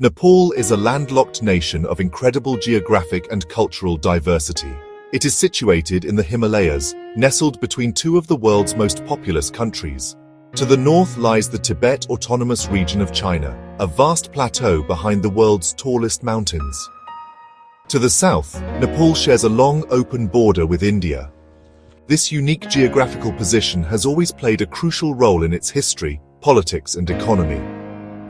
Nepal is a landlocked nation of incredible geographic and cultural diversity. It is situated in the Himalayas, nestled between two of the world's most populous countries. To the north lies the Tibet Autonomous Region of China, a vast plateau behind the world's tallest mountains. To the south, Nepal shares a long, open border with India. This unique geographical position has always played a crucial role in its history, politics, and economy.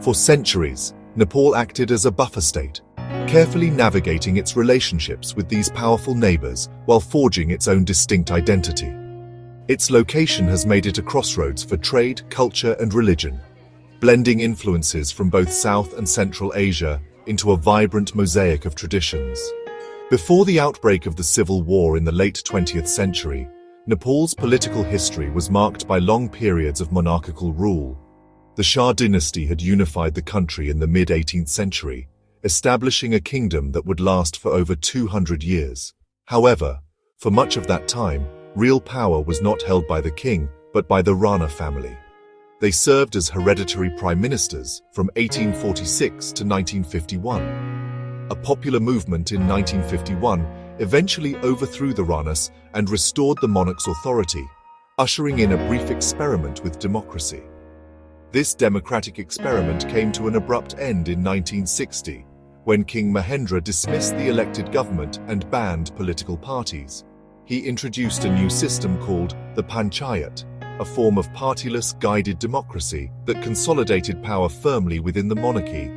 For centuries, Nepal acted as a buffer state, carefully navigating its relationships with these powerful neighbors while forging its own distinct identity. Its location has made it a crossroads for trade, culture, and religion, blending influences from both South and Central Asia into a vibrant mosaic of traditions. Before the outbreak of the civil war in the late 20th century, Nepal's political history was marked by long periods of monarchical rule. The Shah dynasty had unified the country in the mid-18th century, establishing a kingdom that would last for over 200 years. However, for much of that time, real power was not held by the king, but by the Rana family. They served as hereditary prime ministers from 1846 to 1951. A popular movement in 1951 eventually overthrew the Ranas and restored the monarch's authority, ushering in a brief experiment with democracy. This democratic experiment came to an abrupt end in 1960, when King Mahendra dismissed the elected government and banned political parties. He introduced a new system called the Panchayat, a form of partyless guided democracy that consolidated power firmly within the monarchy.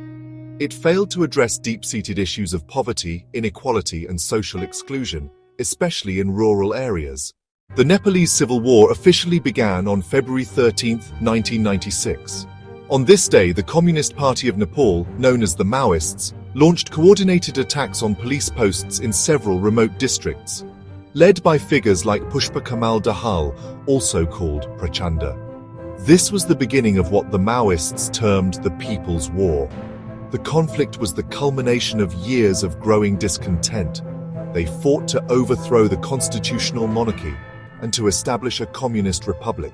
It failed to address deep-seated issues of poverty, inequality, and social exclusion, especially in rural areas. The Nepalese Civil War officially began on February 13, 1996. On this day, the Communist Party of Nepal, known as the Maoists, launched coordinated attacks on police posts in several remote districts. Led by figures like Pushpa Kamal Dahal, also called Prachanda. This was the beginning of what the Maoists termed the People's War. The conflict was the culmination of years of growing discontent. They fought to overthrow the constitutional monarchy and to establish a communist republic.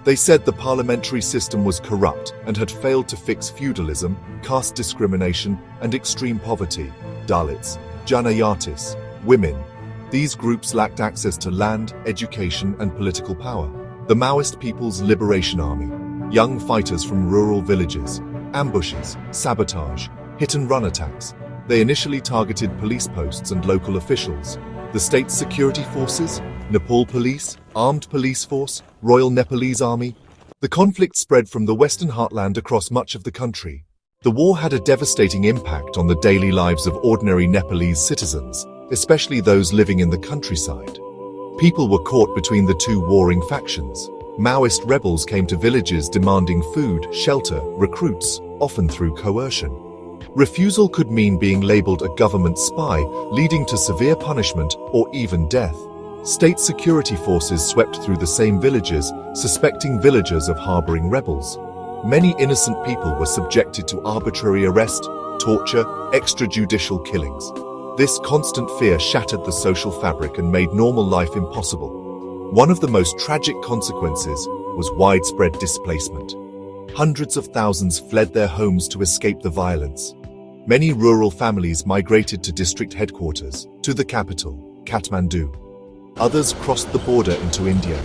They said the parliamentary system was corrupt and had failed to fix feudalism, caste discrimination, and extreme poverty. Dalits, Janayatis, women. These groups lacked access to land, education, and political power. The Maoist People's Liberation Army, young fighters from rural villages, ambushes, sabotage, hit-and-run attacks. They initially targeted police posts and local officials. The state's security forces, Nepal Police, Armed Police Force, Royal Nepalese Army. The conflict spread from the western heartland across much of the country. The war had a devastating impact on the daily lives of ordinary Nepalese citizens, especially those living in the countryside. People were caught between the two warring factions. Maoist rebels came to villages demanding food, shelter, recruits, often through coercion. Refusal could mean being labeled a government spy, leading to severe punishment or even death. State security forces swept through the same villages, suspecting villagers of harboring rebels. Many innocent people were subjected to arbitrary arrest, torture, extrajudicial killings. This constant fear shattered the social fabric and made normal life impossible. One of the most tragic consequences was widespread displacement. Hundreds of thousands fled their homes to escape the violence. Many rural families migrated to district headquarters, to the capital, Kathmandu. Others crossed the border into India.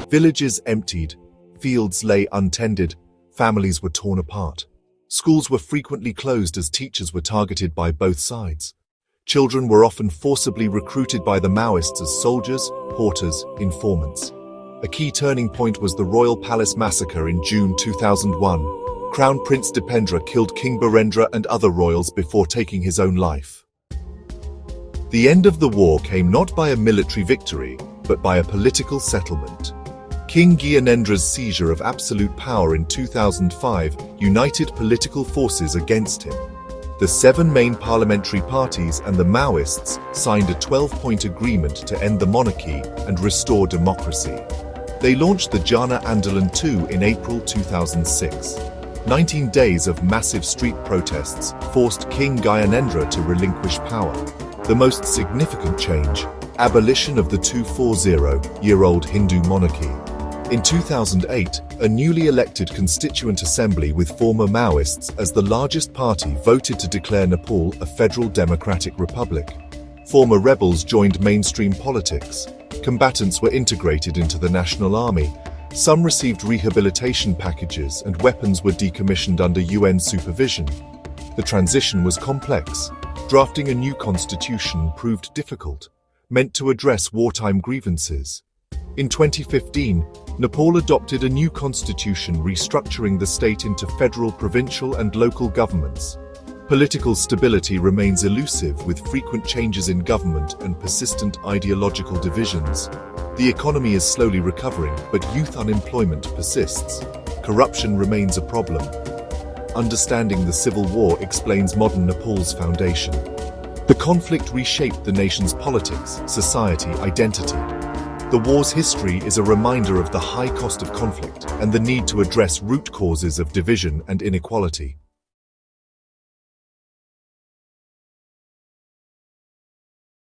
Villages emptied, fields lay untended, families were torn apart. Schools were frequently closed as teachers were targeted by both sides. Children were often forcibly recruited by the Maoists as soldiers, porters, informants. A key turning point was the Royal Palace massacre in June 2001. Crown Prince Dipendra killed King Birendra and other royals before taking his own life. The end of the war came not by a military victory, but by a political settlement. King Gyanendra's seizure of absolute power in 2005 united political forces against him. The 7 main parliamentary parties and the Maoists signed a 12-point agreement to end the monarchy and restore democracy. They launched the Jana Andolan II in April 2006. 19 days of massive street protests forced King Gyanendra to relinquish power. The most significant change, abolition of the 240-year-old Hindu monarchy. In 2008, a newly elected constituent assembly with former Maoists as the largest party voted to declare Nepal a federal democratic republic. Former rebels joined mainstream politics. Combatants were integrated into the national army. Some received rehabilitation packages and weapons were decommissioned under UN supervision. The transition was complex. Drafting a new constitution proved difficult, meant to address wartime grievances. In 2015, Nepal adopted a new constitution restructuring the state into federal, provincial and local governments. Political stability remains elusive with frequent changes in government and persistent ideological divisions. The economy is slowly recovering, but youth unemployment persists. Corruption remains a problem. Understanding the civil war explains modern Nepal's foundation. The conflict reshaped the nation's politics, society, identity. The war's history is a reminder of the high cost of conflict and the need to address root causes of division and inequality.